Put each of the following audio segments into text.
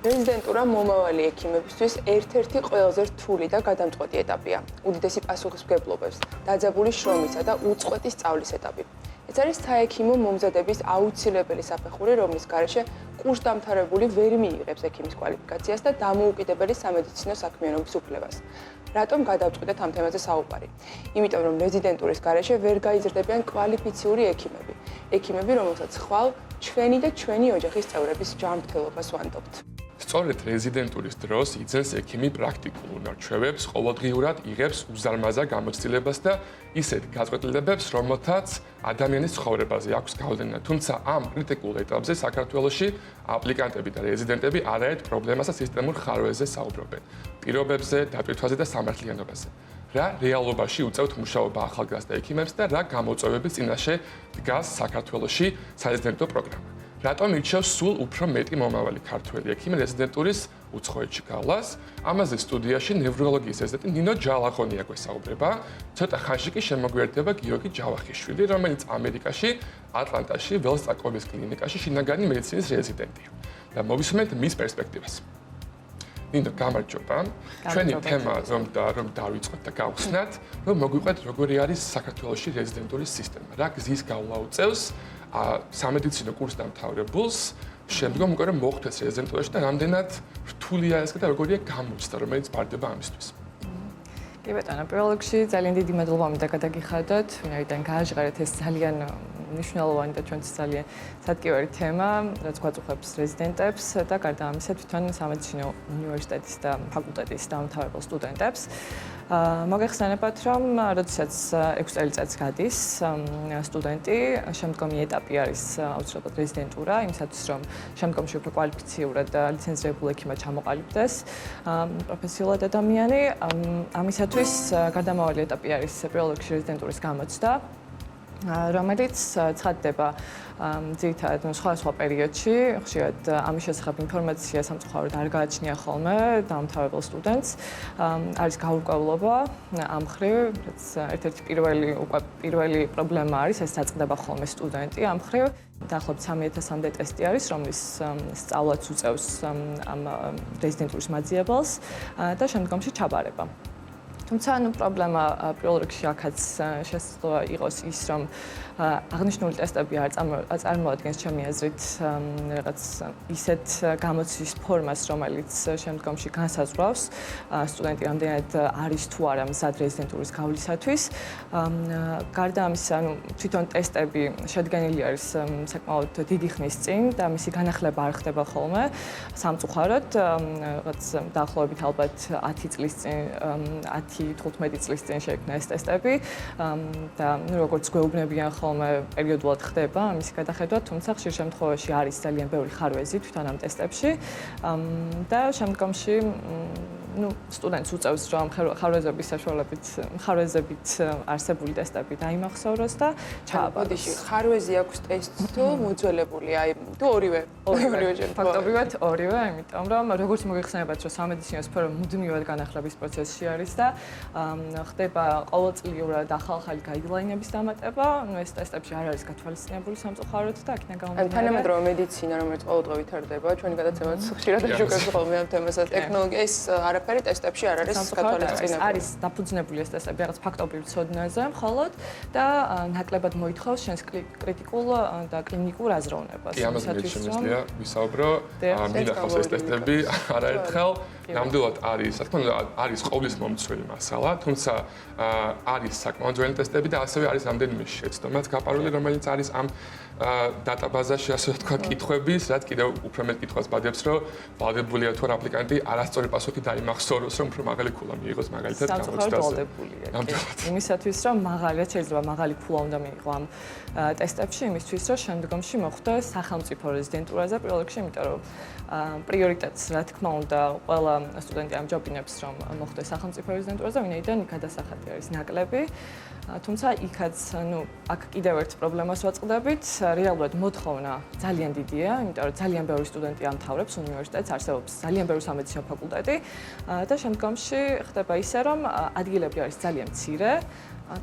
რეზიდენტურა მომავალი ექიმებისთვის ერთ-ერთი ყველაზე რთული და გადამწყვეტი ეტაპია. უდიდესი პასუხისმგებლობებს, დაძაბული შრომისა და უწყვეტი სწავლის ეტაპი. ეს არის საექიმო მომზადების აუცილებელი საფეხური, რომლის გარეშე კურსდამთავრებული ვერ მიიღებს ექიმის კვალიფიკაციას და დამოუკიდებელი სამედიცინო საქმიანობის უფლებას. რატომ გადავწყვეტეთ ამ თემაზე საუბარი? იმიტომ რომ რეზიდენტურის გარეშე ვერ გაიზრდებიან კვალიფიციური ექიმები. ექიმები, რომელსაც ხვალ ჩვენი და ჩვენი ოჯახის წევრების ჯანმრთელობას ვანდობთ. სწორედ რეზიდენტურის დროს იძენს ექიმი პრაქტიკულ ნარჩევებს, ყოველდღიურად იღებს უზარმაზარ გამოცდილებას და ისეთ გაწყვეტილებებს, რომელთაც ადამიანის ცხოვრებაზე აქვს გავლენა. თუმცა ამ კრიტიკულ ეტაპზე საქართველოში აპლიკანტები და რეზიდენტები არაერთ პრობლემას და სისტემურ ხარვეზე საუბრობენ. პირობებზე, დატვირთვაზე და სამართლიანობაზე. რა რეალობაში უწევთ მუშაობა ახალგაზრდა ექიმებს და რა გამოწვევების წინაშე დგას საქართველოში სარეზიდენტო პროგრამა. რატომ ირჩევს სულ უფრო მეტი მომავალი ქართველი ექიმი რეზიდენტურის უცხოეთში გავლას? ამაზე სტუდიაში ნევროლოგიის ეზეთი ნინო ჯალახონია გვესაუბრება. ცოტა ხანში კი შემოგვიერთდება გიორგი ჯავახიშვილი, რომელიც ამერიკაში, ატლანტაში, ველსტაკოვის კლინიკაში შინაგანი მედიცინის რეზიდენტია. და მოვისმენთ მის პერსპექტივას. ნინო, გამარჯობა. ჩვენი თემა რომ დავიწყოთ და გავხსნათ, რომ მოგვიყვეთ როგორი არის საქართველოში რეზიდენტურის სისტემა. რა გზის გავლა უწევს სამედიცინო კურსდამთავრებულს, შემდგომ უკვე რომ მოხვდეს რეზიდენტურაში და რამდენად რთულია ეს და როგორია გამოცდა, რომელიც ბარდება ამისთვის. კი ბატონო, პირველ რიგში ძალიან დიდი მადლობა მინდა გადაგიხადოთ, ვინაიდან გააჟღერეთ ეს ძალიან მნიშვნელოვანი და ჩვენთვის ძალიან სადგევარი თემა, რაც გვაწუხებს რეზიდენტებს და გარდა ამისა თვითონ სამედიცინო უნივერსიტეტის და ფაკულტეტის დამთავრებულ სტუდენტებს. მოგეხსენებათ, რომ როდესაც 6 წელიწადს გადის სტუდენტი, შემდგომი ეტაპი არის აუცილებლად რეზიდენტურა, იმისათვის რომ შემდგომში უფრო კვალიფიციურად ლიცენზირებულ ექიმად ჩამოყალიბდეს პროფესიულად ადამიანი. ამისათვის გარდამავალი ეტაპი არის პირველ რიგში რეზიდენტურის გამოცდა, რომელიც ცხადდება ძირითადად სხვადასხვა პერიოდში. ხშირად ამის შესახებ ინფორმაცია სამწუხაროდ არ გააჩნია ხოლმე დამთავრებულ სტუდენტს. არის გაურკვევლობა ამ მხრივ, რაც ერთ-ერთი პირველი პრობლემა არის, ეს დაწყდება ხოლმე სტუდენტი ამ მხრივ. დაახლოებით 3000-მდე ტესტი არის, რომლის სწავლაც უწევს ამ რეზიდენტურის მაძიებელს და შემდგომში ჩაბარება. თუმცა პრობლემა პირველ რიგში აქაც შესაძლოა იყოს ის, რომ აღნიშნული ტესტები არ წარმოადგენს ჩემი აზრით რაღაც ისეთ გამოცდის ფორმას, რომელიც შემდგომში განსაზღვრავს სტუდენტი რამდენად არის თუ არა მზად რეზიდენტურის გავლისათვის. გარდა ამისა, თვითონ ტესტები შედგენილი არის საკმაოდ დიდი ხნის წინ და მისი განახლება არ ხდება ხოლმე სამწუხაროდ. რაღაც დაახლოებით ალბათ 10 წლის წინ 10-15 წლის წინ შეიქმნა ეს ტესტები და როგორც გვეუბნებიან ხოლმე პერიოდულად ხდება ამის გადახედვა, თუმცა ხშირ შემთხვევაში არის ძალიან ბევრი ხარვეზი თვითონ ამ ტესტებში და შემდგომში სტუდენტს უწევს რომ ხარვეზების საშუალებით მხარვეზებით არსებული ტესტები დაიმახსოვროს და ჩააბაროს. ხარვეზი აქვს ტესტს თუ მოძველებული, აი თუ ორივე ფაქტობრივად ორივე, იმიტომ რომ როგორც მოგეხსენებათ, რომ სამედიცინო სფერო მუდმივად განახლების პროცესში არის და ხდება ყოველწლიურად ახალ-ახალი გაიდლაინების დამატება, ეს ტესტებში არ არის გათვალისწინებული სამწუხაროდ და აქედან გამომდინარე. თანამედროვე მედიცინა, რომელიც ყოველდღე ვითარდება, ჩვენი გადაცემაც ხშირად აშუქებს ხოლმე ამ თემასაც. ტექნოლოგია ეს არაფერი ტესტებში არ არის გათვალისწინებული. არის დაფუძნებული ეს ტესტები რაღაც ფაქტობრივ ცოდნაზე მხოლოდ და ნაკლებად მოითხოვს შენს კრიტიკულ და კლინიკურ აზროვნებას. იმისათვის რომ ვისაუბრო, მინახავს ეს ტესტები არაერთხელ ნამდვილად არის, რა თქმა უნდა, არის ყოვლის მომცველი მასალა, თუმცა არის საკმაოდ ძველი ტესტები და ასევე არის რამდენიმე შეცდომაც გაპარული, რომელიც არის ამ დატაბაზაში, ასე ვთქვათ, კითხვების, რაც კიდევ უფრო მეტ კითხვას ბადებს, რომ ვალდებულია თუ არა აპლიკანტი არასწორი პასუხი დაიმახსოვროს, რომ უფრო მაღალი ქულა მიიღოს მაგალითად გამოჩნდაზე. იმისათვის, რომ შეიძლება მაღალი ქულა უნდა მიიღო ამ ტესტებში, იმისთვის, რომ შემდგომში მოხვდეს სახელმწიფო რეზიდენტურაზე პირველ რიგში, იმიტომ რომ პრიორიტეტს, რა თქმა უნდა, ყველა სტუდენტი ამჯობინებს, რომ მოხვდეს სახელმწიფო რეზიდენტურაზე, ვინაიდან იქ გადასახადი არის ნაკლები. თუმცა იქაც, აქ კიდევ ერთ პრობლემას ვაწყდებით, რეალურად მოთხოვნა ძალიან დიდია, იმიტომ რომ ძალიან ბევრი სტუდენტი ამთავრებს უნივერსიტეტს, არსებობს ძალიან ბევრი სამედიცინო ფაკულტეტი და შემდგომში ხდება ისე, რომ ადგილები არის ძალიან მცირე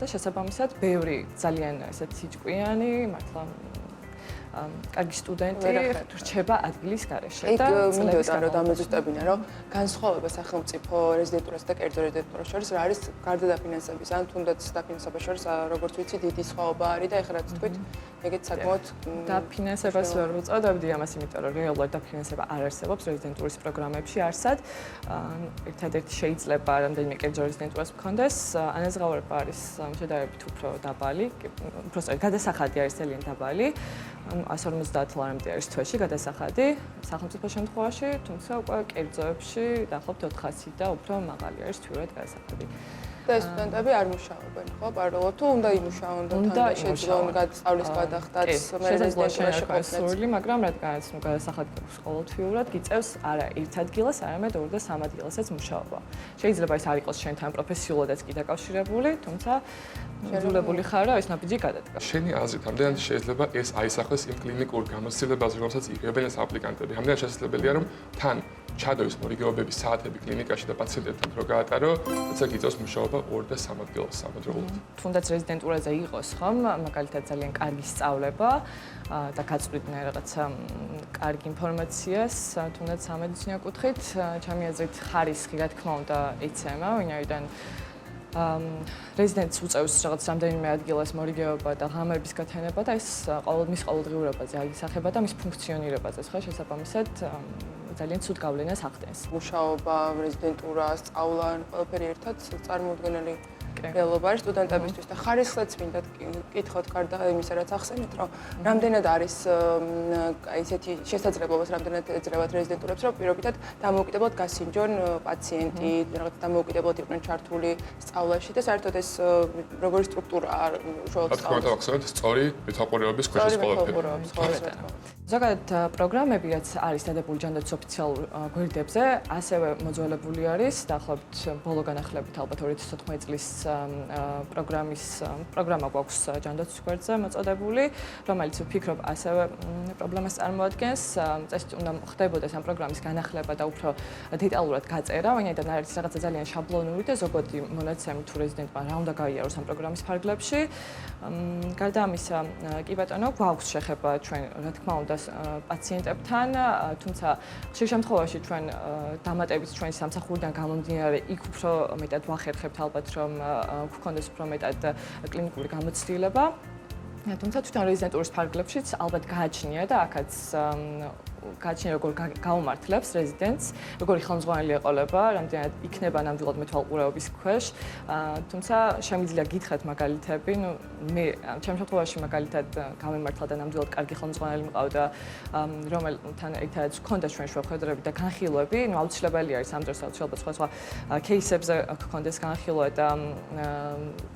და შესაბამისად ბევრი ძალიან ესეთი ჭკვიანი, მართლა კარგი სტუდენტი რჩება ადგილის გარეშე და მინდოდა რომ დამეზუსტებინა რომ განსხვავება სახელმწიფო რეზიდენტურასა და კერძო რეზიდენტურას შორის რა არის გარდა დაფინანსების ან თუნდაც დაფინანსების შორის როგორც ვიცი დიდი სხვაობა არის და ეხლა რაც თქვით ეგეც საკმაოდ დაფინანსებას ვერ ვუწოდებდი ამას იმიტომ რომ რეალურად დაფინანსება არ არსებობს რეზიდენტურის პროგრამებში არსად ერთადერთი შეიძლება რამდენიმე კერძო რეზიდენტურას მქონდეს ანაზღაურება არის შედარებით უფრო დაბალი უბრალოდ გადასახადი არის ძალიან დაბალი 150 ლარამდე არის თვეში გადასახადი სახელმწიფო შემთხვევაში, თუმცა უკვე კერძოებში დაახლოებით 400 და უფრო მაღალი არის თვიურად გადასახადი. და სტუდენტები არ მუშაობენ, ხო? პარალელურად თუ უნდა იმუშაონ და შეძლონ სწავლის გადახდაც, რეზიდენტურაში ყოფნით, მაგრამ რადგანაც გადასახადი აქვს ყოველთვიურად, გიწევს არა ერთ ადგილას, არამედ 2 და 3 ადგილასაც მუშაობა. შეიძლება ეს არ იყოს შენთან პროფესიულადაც კი დაკავშირებული, თუმცა შეძლებული ხარ და ეს ნაბიჯი გადადგა. შენი აზრით, ამდენად შეიძლება ეს აისახოს იმ კლინიკურ გამოცდილებაზე, რომელსაც იღებენ ეს აპლიკანტები. ამდენად შესაძლებელია, რომ თან ჩადოს მორიგეობების საათები კლინიკაში და პაციენტებთან რო გაატარო, როცა გიწევს მუშაობა 2 და 3 ადგილას სამადროულად. თუნდაც რეზიდენტურაზე იყოს ხომ, მაგალითად ძალიან კარგი სწავლება და გაწვდიდნენ რაღაცა კარგი ინფორმაციას, თუნდაც სამედიცინო კუთხით, ჩემი აზრით ხარისხი რა თქმა უნდა ეცემა, ვინაიდან რეზიდენტს უწევს რაღაც რამდენიმე ადგილას მორიგეობა და ღამების გათენება და ეს მის ყოველდღიურობაზე აისახება და მის ფუნქციონირებაზე ხო შესაბამისად ძალიან ცუდ გავლენას ახდენს. მუშაობა, რეზიდენტურა, სწავლა, ყველაფერი ერთად წარმოუდგენელი რეალობა არის სტუდენტებისთვის და ხარისხსაც მინდა კითხოთ გარდა იმისა, რაც ახსენეთ, რომ რამდენად არის ესეთი შესაძლებლობას, რამდენად ეძრევათ რეზიდენტურებს, რომ პირობითად დამოუკიდებლად გასინჯონ პაციენტი, რაღაც დამოუკიდებლად იყვნენ ჩართული სწავლაში და საერთოდ ეს როგორი სტრუქტურაა უშუალოდ სწავლის. რა თქმა უნდა, სწორი მეთვალყურეობის ქვეშ ყველაფერი. ზოგადად პროგრამები, რაც არის დადებული ჯანდაცვის ოფიციალურ გვერდებზე, ასევე მოძველებული არის დაახლოებით ბოლო განახლებით ალბათ 2014 წლის პროგრამა გვაქვს ჯანდაცვის გვერდზე მოწოდებული, რომელიც ვფიქრობ ასევე პრობლემას წარმოადგენს. წესით უნდა ხდებოდეს ამ პროგრამის განახლება და უფრო დეტალურად გაწერა, ვინაიდან არის რაღაცა ძალიან შაბლონური და ზოგადი მონაცემი თუ რეზიდენტმა რა უნდა გაიაროს ამ პროგრამის ფარგლებში. გარდა ამისა, კი ბატონო, გვაქვს შეხება ჩვენ რა თქმა უნდა პაციენტებთან, თუმცა ხშირ შემთხვევაში ჩვენ დამატებით ჩვენი სამსახურიდან გამომდინარე იქ უფრო მეტად ვახერხებთ ალბათ რომ გქონდეს უფრო მეტად კლინიკური გამოცდილება. თუმცა თვითონ რეზიდენტურის ფარგლებშიც ალბათ გააჩნია და აქაც გააჩნია როგორ გაუმართლებს რეზიდენტს, როგორი ხელმძღვანელი ეყოლება, რამდენად იქნება ნამდვილად მეთვალყურეობის ქვეშ. თუმცა შემიძლია გითხრათ მაგალითები, მე ჩემ შემთხვევაში მაგალითად გამემართლა და ნამდვილად კარგი ხელმძღვანელი მყავდა, რომელთან ერთადაც გქონდა ჩვენ შეხვედრები და განხილვები, აუცილებელი არის ამ დროს აუცილებლად სხვა кейსებზე გქონდეს განხილვა და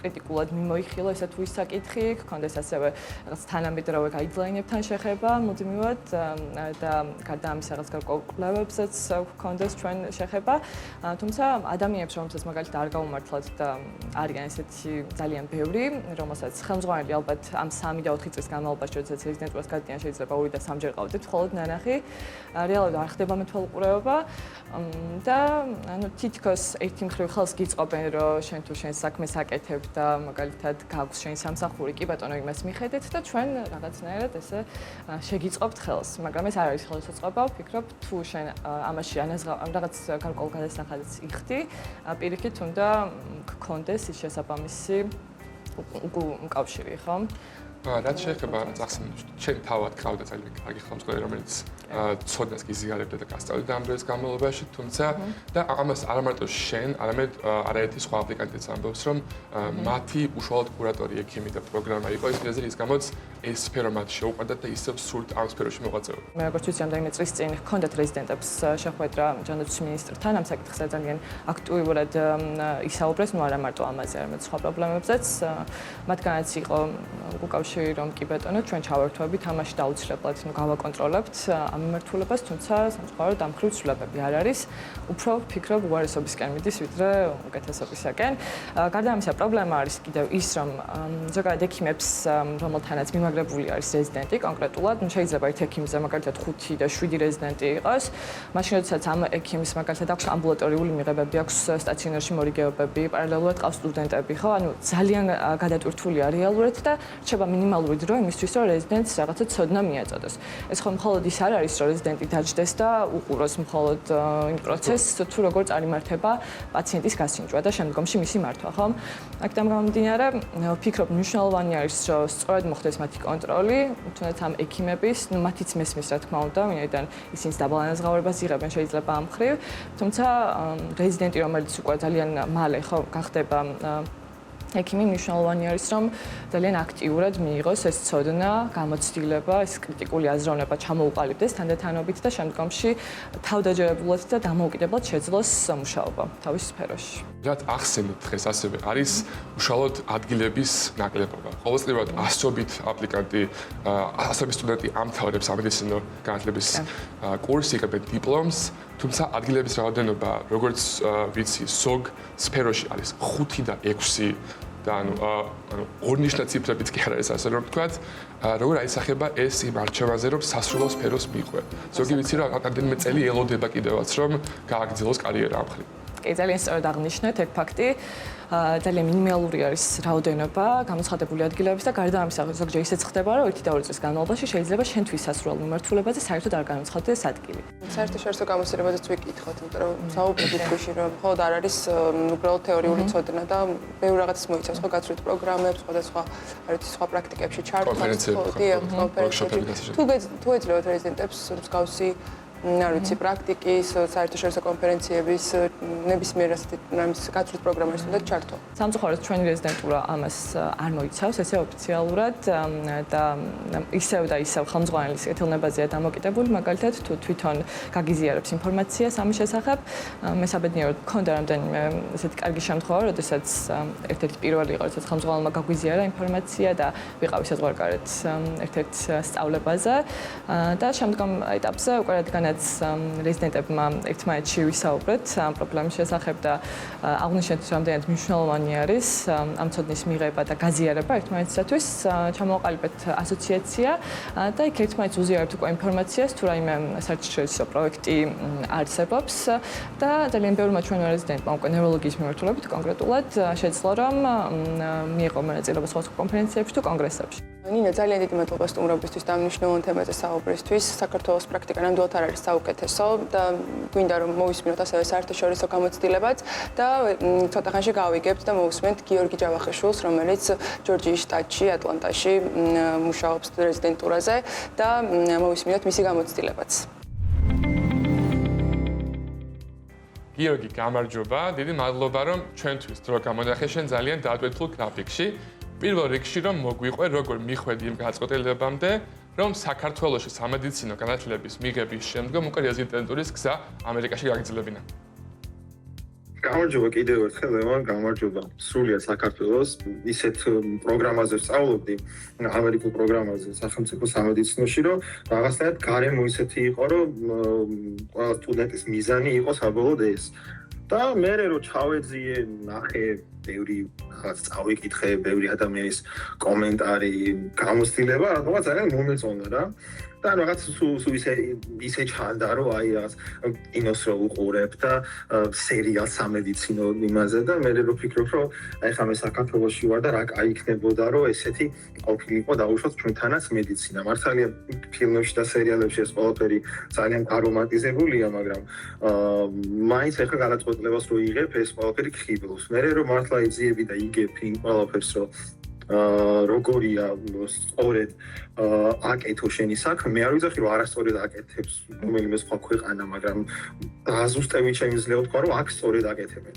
კრიტიკულად მიმოიხილო ესა თუ ის საკითხი, გქონდეს ასევე რაღაც თანამედროვე გაიდლაინებთან შეხება მუდმივად და გარდა ამისა რაღაც გარკვეულებებსაც გქონდეს ჩვენ შეხება. თუმცა ადამიანებს რომელსაც მაგალითად არ გაუმართლათ და არიან ესეთი ძალიან ბევრი, რომელსაც ხელმძღვანელი ალბათ ამ 3 და 4 წლის განმავლობაში, როდესაც რეზიდენტურას გადიან შეიძლება 2 და 3 ჯერ ყავდეთ მხოლოდ ნანახი. რეალურად არ ხდება მეთვალყურეობა და ანუ თითქოს ერთი მხრივ ხელს გიწყობენ, რომ შენ თუ შენ საქმეს აკეთებ და მაგალითად გაქვს შენი სამსახური, კი ბატონო იმას მიხედეთ და ჩვენ რაღაცნაირად ესე შეგიწყობთ ხელს, მაგრამ ეს არ არის ხელსაწყობა, ვფიქრობ, თუ შენ ამაში რაღაც გარკვეულ გადასახადს იხდი, პირიქით უნდა გქონდეს ის შესაბამისი უკავშირი, ხო? რაც შეეხება ახსენეთ, ჩვენ თავად ყავდა ძალიან კარგი ხელმძღვანელი, რომელიც ცოდნას გიზიარებდა და გასწავლიდა ამ დროის განმავლობაში, თუმცა და ამას არა მარტო შენ, არამედ არაერთი სხვა აპლიკანტიც ამბობს, რომ მათი უშუალოდ კურატორი, ექიმი და პროგრამა იყო ის მიზეზი, რის გამოც ეს სფერო მათ შეუყვარდათ და ისევ სურთ ამ სფეროში მოღვაწეობა. მე როგორც ვიცი, რამდენიმე წლის წინ ჰქონდათ რეზიდენტებს შეხვედრა ჯანდაცვის მინისტრთან, ამ საკითხზე ძალიან აქტიურად ისაუბრეს, ნუ არა მარტო ამაზე, არამედ სხვა პრობლემებზეც. მათგანაც იყო უკავშირი რომ კი ბატონო ჩვენ ჩავერთვებით ამაში და აუცილებლად გავაკონტროლებთ ამ მიმართულებას, თუმცა სამწუხაროდ ამ მხრივ ცვლილებები არ არის. უფრო ვფიქრობ უარესობისკენ მიდის, ვიდრე უკეთესობისაკენ. გარდა ამისა, პრობლემა არის კიდევ ის, რომ ზოგადად ექიმებს, რომელთანაც მიმაგრებული არის რეზიდენტი კონკრეტულად, შეიძლება ერთ ექიმზე მაგალითად 5 და 7 რეზიდენტი იყოს. მაშინ როდესაც ამ ექიმის მაგალითად აქვს ამბულატორიული მიღებები, აქვს სტაციონარში მორიგეობები, პარალელურად ყავს სტუდენტები, ხო? ანუ ძალიან გადატვირთულია რეალურად და რჩება მინიმალური დრო იმისთვის, რომ რეზიდენტს რაღაცა ცოდნა მიაწოდოს. ეს ხომ მხოლოდ ის არ არის, რომ რეზიდენტი დაჯდეს და უყუროს მხოლოდ იმ პროცესს, თუ როგორ წარიმართება პაციენტის გასინჯვა და შემდგომში მისი მართვა, ხო? აქედან გამომდინარე, ვფიქრობ, მნიშვნელოვანი არის, რომ სწორად მოხდეს მათი კონტროლი, თუნდაც ამ ექიმების, მათიც მესმის, რა თქმა უნდა, ვინაიდან ისინი დაბალანსებობას იღებენ შეიძლება ამ მხრივ, თუმცა რეზიდენტი, რომელიც უკვე ძალიან მალე ხო გახდება ექიმი, მნიშვნელოვანი არის, რომ ძალიან აქტიურად მიიღოს ეს ცოდნა, გამოცდილება, ეს კრიტიკული აზროვნება ჩამოუყალიბდეს თანდათანობით და შემდგომში თავდაჯერებულად და დამოუკიდებლად შეძლოს მუშაობა თავის სფეროში. რაც ახსენეთ დღეს ასევე არის უშუალოდ ადგილების ნაკლებობა. ყოველწლიურად ასობით აპლიკანტი, ასობით სტუდენტი ამთავრებს სამედიცინო განათლების კურსს, იღებენ დიპლომს, თუმცა ადგილების რაოდენობა, როგორც ვიცი, ზოგ სფეროში არის 5 და 6 და ანუ ორნიშნა ციფრებით კი არა ეს ასე რომ ვთქვათ, როგორ აისახება ეს იმ არჩევანზე, რომ სასრულო სფეროს მიყვე. ზოგი ვიცი, რომ რამდენიმე წელი ელოდება კიდევაც, რომ გააგრძელოს კარიერა ამ მხრივ. კი, ძალიან სწორად აღნიშნეთ, ეგ ფაქტი. ძალიან მინიმალური არის რაოდენობა გამოცხადებული ადგილების და გარდა ამისა, ზოგჯერ ისეც ხდება, რომ 1 და 2 წლის განმავლობაში შეიძლება შენთვის სასურველ მიმართულებაზე საერთოდ არ გამოცხადდეს ადგილი. საერთაშორისო გამოცდილებაზეც ვიკითხოთ, იმიტომ რომ საუბრობთ გუშინ, რომ მხოლოდ არ არის უბრალოდ თეორიული ცოდნა და ბევრ რაღაცას მოიცავს, ხო, გაცვლით პროგრამებს, სხვადასხვა სხვა პრაქტიკებში ჩართვა, კონფერენციებში. თუ ეძლევათ რეზიდენტებს მსგავსი არ ვიცი, პრაქტიკის, საერთაშორისო კონფერენციების, ნებისმიერ ასეთი რამის გაცვლის პროგრამაში უნდა ჩართო. სამწუხაროდ ჩვენი რეზიდენტურა ამას არ მოიცავს, ესე ოფიციალურად და ისევ და ისევ ხელმძღვანელის კეთილნებაზეა დამოკიდებული, მაგალითად, თუ თვითონ გაგიზიარებს ინფორმაციას ამის შესახებ, მე საბედნიეროდ მქონდა რამდენიმე ესეთი კარგი შემთხვევა, როდესაც ერთ-ერთი პირველი იყო, როდესაც ხელმძღვანელმა გაგვიზიარა ინფორმაცია და ვიყავი საზღვარგარეთ ერთ-ერთ სწავლებაზე და შემდგომ ეტაპზე უკვე რადგანაც რეზიდენტებმა ერთმანეთში ვისაუბრეთ ამ პრობლემის შესახებ და აღნიშნეთ, რამდენად მნიშვნელოვანი არის ამ ცოდნის მიღება და გაზიარება ერთმანეთისათვის, ჩამოვაყალიბეთ ასოციაცია და იქ ერთმანეთს უზიარებთ უკვე ინფორმაციას, თუ რაიმე საერთაშორისო პროექტი არსებობს და ძალიან ბევრმა ჩვენ რეზიდენტმა უკვე ნევროლოგიის მიმართულებით კონკრეტულად შეძლო, რომ მიიღო მონაწილეობა სხვა კონფერენციებში თუ კონგრესებში. ნინა, ძალიან დიდი მადლობა სტუმრობისთვის და ამ მნიშვნელოვან თემაზე საუბრისთვის. საქართველოს პრაქტიკა ნამდვილად არ არის საუკეთესო და გვინდა რომ მოვისმინოთ ასევე საერთაშორისო გამოცდილებაც და ცოტა ხანში გავიგებთ და მოვისმენთ გიორგი ჯავახიშვილს, რომელიც ჯორჯიის შტატში, ატლანტაში მუშაობს რეზიდენტურაზე და მოვისმინოთ მისი გამოცდილებაც. გიორგი, გამარჯობა. დიდი მადლობა, რომ ჩვენთვის დრო გამონახე შენ ძალიან დაადვეთულ გრაფიკში. პირველ რიგში რომ მოგვიყვე, როგორ მიხვედი იმ გაწყვეტილებამდე, რომ საქართველოში სამედიცინო განათლების მიღების შემდგომ უკვე რეზიდენტურის გზა ამერიკაში გაგრძელებინა. გამარჯობა კიდევ ერთხელ, ლევან, გამარჯობა. სრულიად საქართველოს ისეთ პროგრამაზე ვსწავლობდი, ამერიკულ პროგრამაზე სახელმწიფო სამედიცინოში, რომ რაღაცნაირად გარემო ისეთი იყო, რომ ყველა სტუდენტის მიზანი იყო საბოლოოდ ეს. და მე რო ჩავეძიე, ნახე ბევრი რაღაც წავიკითხე, ბევრი ადამიანის კომენტარი, გამოცდილება, რაღაც ძალიან მომეწონა რა. და რაღაც სულ ისე ჩანდა, რომ აი რაღაც კინოს რო უყურებ და სერიალ სამედიცინო იმაზე და მე რო ვფიქრობ, რომ აი ხა მე საქართველოში ვარ და რა კაი იქნებოდა, რომ ესეთი ყოფილიყო დაუშვათ ჩვენთანაც მედიცინა. მართალია ფილმებში და სერიალებში ეს ყველაფერი ძალიან არომატიზებულია, მაგრამ მაინც ახლა გადაწყვეტილებას რო იღებ, ეს ყველაფერი ხიბლობს. მე რომ მართლა იძიები და იგებ იმ ყველაფერს, რომ როგორია სწორედ აკეთო შენი საქმე, მე არ ვიცი რომ არასწორად აკეთებს რომელიმე სხვა ქვეყანა, მაგრამ ზუსტად შემიძლია ვთქვა რომ აქ სწორად აკეთებენ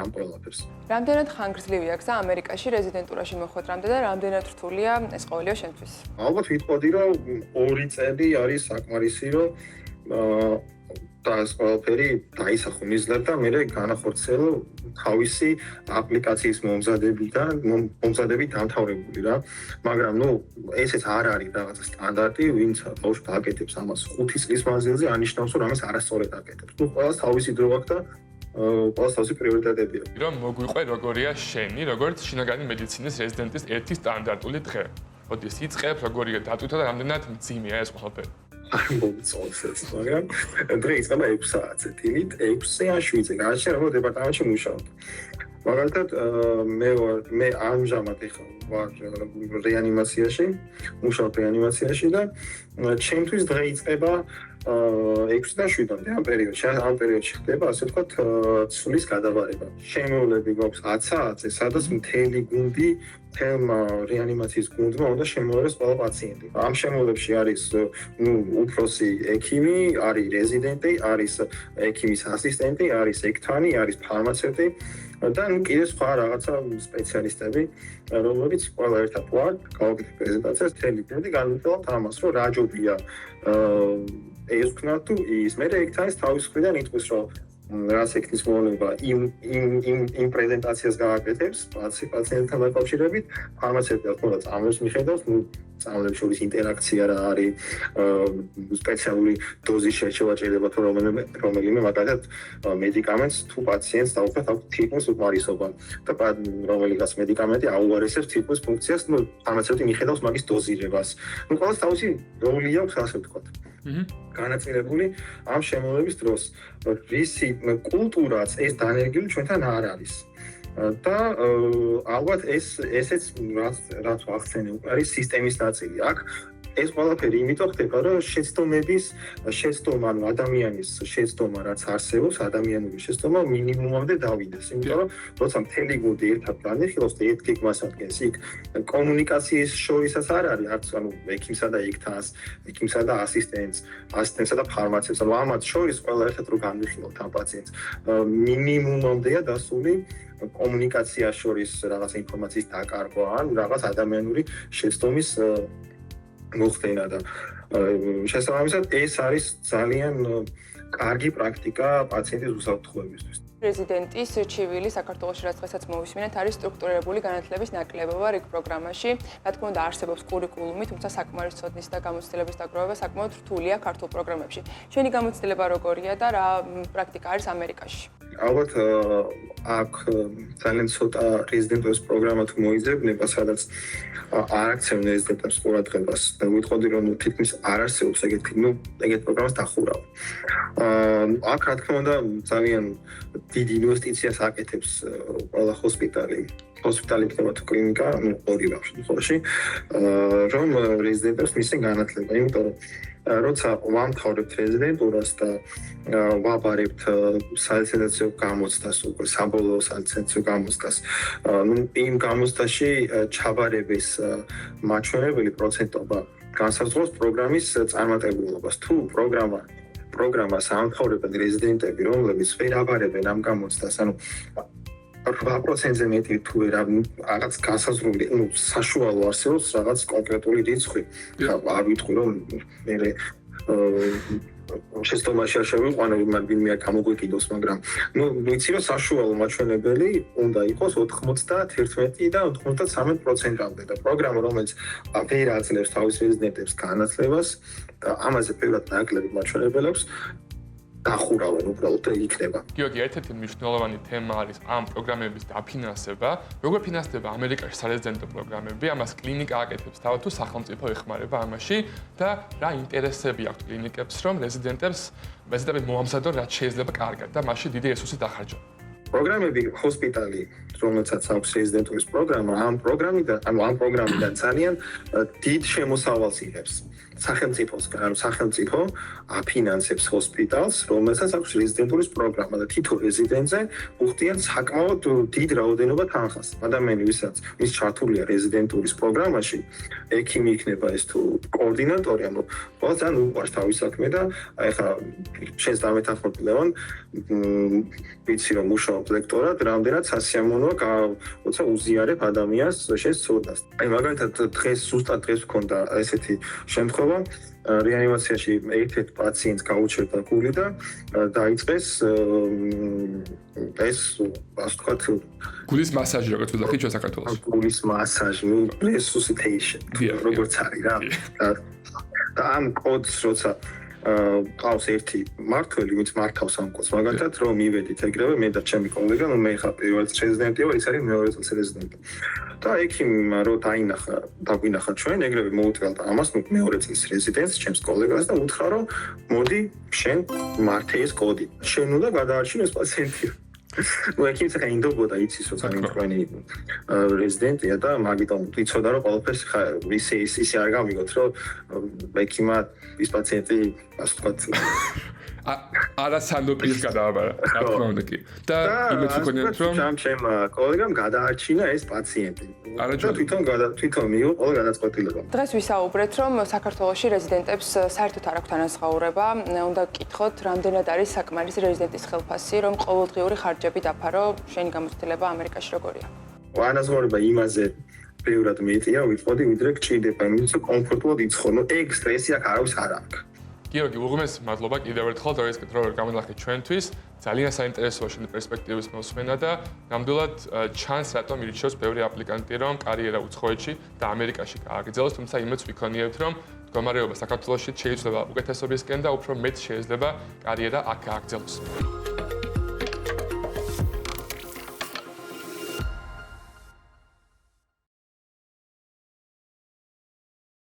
ამ ყველაფერს. რამდენად ხანგრძლივია გზა ამერიკაში რეზიდენტურაში მოხვედრამდე და რამდენად რთულია ეს ყოველია შენთვის? ალბათ ვიტყოდი რომ 2 წელი არის საკმარისი რომ და ეს ყველაფერი დაისახო მიზნად და მე განახორციელო თავისი აპლიკაციის მომზადებით დამთავრებული რა. მაგრამ ესეც არ არის რაღაც სტანდარტი, ვინც ბავშვი აკეთებს ამას 5 წლის მანძილზე, ანიშნავს რომ ამას არასწორად აკეთებს. ყველას თავისი დრო აქვს და ყველას თავისი პრიორიტეტები აქვს. რომ მოგვიყვე როგორია შენი, როგორც შინაგანი მედიცინის რეზიდენტის ერთი სტანდარტული დღე. მოდი სიწყებ, როგორია დატვირთვა და რამდენად მძიმეა ეს ყველაფერი. არ მომწონს, მაგრამ დღე იწყება 6 საათზე, დილით 6-ზე ან 7-ზე. განაჩნია რომ დეპარტამენტში მუშაობ. მაგალითად მე ამჟამად ვარ რეანიმაციაში, მუშაობ რეანიმაციაში და ჩემთვის დღე იწყება 6-დან 7-მდე ამ პერიოდში. ამ პერიოდში ხდება ასე ვთქვათ ცვლის გადაბარება. შემოვლები გვაქვს 10 საათზე, სადაც მთელი გუნდი თემა რეანიმაციის გუნდმა უნდა შემოეროს ყველა პაციენტი. ამ შემოვლებში არის უფროსი ექიმი, არის რეზიდენტი, არის ექიმის ასისტენტი, არის ექთანი, არის ფარმაცევტი და კიდე სხვა რაღაცა სპეციალისტები, რომლებიც ყველა ერთად ვარ, გავაკეთებ პრეზენტაციას, მთელი გუნდი განვიხილავთ ამას, რომ რა ჯობია ეს ვქნა თუ ის. მე ექთანის თავის მხრიდან იტყვის, რომ რაც ექთნის მოვლენა იმ პრეზენტაციას გააკეთებს პაციენტთან დაკავშირებით, ფარმაცევტი თქო წამლებს მიხედავს, წამლებს შორის ინტერაქცია რა არის, სპეციალური დოზის შეჭრება თუ რომელიმე მაგალითად მედიკამენტს თუ პაციენტს დაუხმართ აქვს თითქმის უკმარისობა და რომელიღაც მედიკამენტი აუარესებს თითქმის ფუნქციას, ფარმაცევტი მიხედავს მაგის დოზირებას. ყველას თავისი როლი აქვს, ასე ვთქვათ. განაწილებული ამ შემოვლების დროს, რისი კულტურაც ეს დანერგილი ჩვენთან არ არის. და ალბათ ესეც რაც ვახსენე უკვე არის სისტემის ნაწილი. აქ ეს ყველაფერი იმიტომ ხდება, რომ შეცდომა, ადამიანის შეცდომა რაც არსებობს, ადამიანური შეცდომა მინიმუმამდე დავიდეს. იმიტომ რომ როცა მთელი გუნდი ერთად განიხილავს და ერთ გეგმას ადგენს, იქ კომუნიკაციის შორისაც არ არის, არც ექიმსა და ექთანს, ექიმსა და ასისტენტსა და ფარმაცევტს. ამათ შორის ყველა ერთად რო განვიხილავთ ამ პაციენტს, მინიმუმამდეა დასული კომუნიკაცია შორის რაღაც ინფორმაციის დაკარგვა ან რაღაც ადამიანური შეცდომის მოხდენა და შესაბამისად ეს არის ძალიან კარგი პრაქტიკა პაციენტის უსაფრთხოებისთვის. პრეზიდენტის ჩივილი საქართველოში რაც დღესაც მოვისმინეთ არის სტრუქტურირებული განათლების ნაკლებობა რიგ პროგრამაში. რა თქმა უნდა არსებობს კურიკულუმი, თუმცა საკმარის ცოდნის და გამოცდილების დაგროვება საკმაოდ რთულია ქართულ პროგრამებში. შენი გამოცდილება როგორია და რა პრაქტიკა არის ამერიკაში? ალბათ აქ ძალიან ცოტა რეზიდენტობის პროგრამა თუ მოიძებნება, სადაც არ აქცევენ რეზიდენტებს ყურადღებას და ვიტყოდი რომ თითქმის არ არსებობს ეგეთ პროგრამას დახურავ. აქ რა თქმა უნდა ძალიან დიდი ინვესტიციას აკეთებს ყველა ჰოსპიტალი იქნება თუ კლინიკა, ორივე შემთხვევაში, რომ რეზიდენტებს მისცენ განათლება, იმიტომ რომ როცა ვამთავრებთ რეზიდენტურას და ვაბარებთ სალიცენზიო გამოცდას, უკვე საბოლოო სალიცენზიო გამოცდას, იმ გამოცდაში ჩაბარების მაჩვენებელი პროცენტობა განსაზღვრავს პროგრამის წარმატებულობას. თუ პროგრამას ამთავრებენ რეზიდენტები, რომლებიც ვერ აბარებენ ამ გამოცდას, ანუ 8%-ზე მეტი თუ რაღაც განსაზღვრული, საშუალო არსებობს რაღაც კონკრეტული რიცხვი. არ ვიტყვი რომ მე შეცდომაში არ შევიყვანო, ვინმე გამოგვეკიდოს, მაგრამ ვიცი რომ საშუალო მაჩვენებელი უნდა იყოს 91 და 93%-მდე და პროგრამა რომელიც ვერ აძლევს თავის რეზიდენტებს განათლებას და ამაზე პირველად ნაკლები მაჩვენებელი აქვს დახურავენ უბრალოდ და იქნება. გიორგი, ერთ-ერთი მნიშვნელოვანი თემა არის ამ პროგრამების დაფინანსება. როგორ ფინანსდება ამერიკაში სარეზიდენტო პროგრამები? ამას კლინიკა აკეთებს თავად თუ სახელმწიფო ეხმარება ამაში და რა ინტერესები აქვს კლინიკებს, რომ რეზიდენტებს მოამზადონ რაც შეიძლება კარგად და მასში დიდი რესურსი დახარჯონ? პროგრამები ჰოსპიტალი, რომელსაც აქვს რეზიდენტურის პროგრამა, ამ პროგრამიდან ძალიან დიდ შემოსავალს იღებს. სახელმწიფო აფინანსებს ჰოსპიტალს, რომელსაც აქვს რეზიდენტურის პროგრამა და თითო რეზიდენტზე უხდიან საკმაოდ დიდ რაოდენობა თანხას. ადამიანი, ვის ჩართულია რეზიდენტურის პროგრამაში, ექიმი იქნება ეს თუ კოორდინატორი, ანუ ყველა ძალიან უყვარს თავის საქმე და ეხლა შენს დამეთანხმებით ლევან, ვიცი რომ მუშაობ ლექტორად, რამდენად სასიამოვნოა, როცა უზიარებ ადამიანს შენს ცოდნას. მაგალითად ზუსტად დღეს ვქონდა ესეთი შემთხვევა, რეანიმაციაში ერთ-ერთ პაციენტს გაუჩერდა გული და დაიწყეს ეს ასე ვთქვათ გულის მასაჟი, როგორც ვეძახით ჩვენ საქართველოში. გულის მასაჟი, resuscitation, როგორც არის რა. და ამ კოდს როცა ყავს ერთი მართველი, ვინც მართავს ამ კოდს, მაგალითად რომ მივედით ეგრევე მე და ჩემი კოლეგა, მე ხა პირველ წელს რეზიდენტი ვარ, ის არის მეორე წელს რეზიდენტი. და ექიმმა რო დაგვინახა ჩვენ, ეგრევე მოუწევდა ამას მეორე წლის რეზიდენტს, ჩემს კოლეგას და უთხრა რომ მოდი შენ მართე ეს კოდი. შენ უნდა გადაარჩინო ეს პაციენტი. ну ეკიმს ახლა ინდობოდა იცის რომ ძალიან თქვენი რეზიდენტია და მაგიტომ ვიცოდა რომ ყველაფერს ხა ისე არ გამიგოთ რომ ეკიმა ის პაციენტი ასე ვთქვათ არა სანდოპის გადააბარა რა თქმა უნდა კი და იმეც ვქონიათ რომ ჩემ კოლეგამ გადაარჩინა ეს პაციენტი თვითონ მიიღო ყველა გადაწყვეტილება დღეს ვისაუბრეთ რომ საქართველოში რეზიდენტებს საერთოდ არ აქვთ ანაზღაურება უნდა გკითხოთ რამდენად არის საკმარის რეზიდენტის ხელფასი რომ ყოველდღიური ხარჯები დაფარო შენი გამოცდილება ამერიკაში როგორია ანაზღაურება იმაზე ბევრად მეტია ვიტყოდი ვიდრე გჭირდება იმის რომ კომფორტულად იცხოვრო ეგ სტრესი აქ არავის არ აქვს გიორგი, უღმეს მადლობა კიდევ ერთხელ დროისკენ რომ გამონახეთ ჩვენთვის. ძალიან საინტერესოა შენი პერსპექტივის მოსმენა და ნამდვილად ჩანს რატომ ირჩევს ბევრი აპლიკანტი რომ კარიერა უცხოეთში და ამერიკაში გააგრძელოს, თუმცა იმეც ვიქონიებთ რომ მდგომარეობა საქართველოში შეიძლება უკეთესობისკენ და უფრო მეტ შეიძლება კარიერა აქ გააგრძელოს.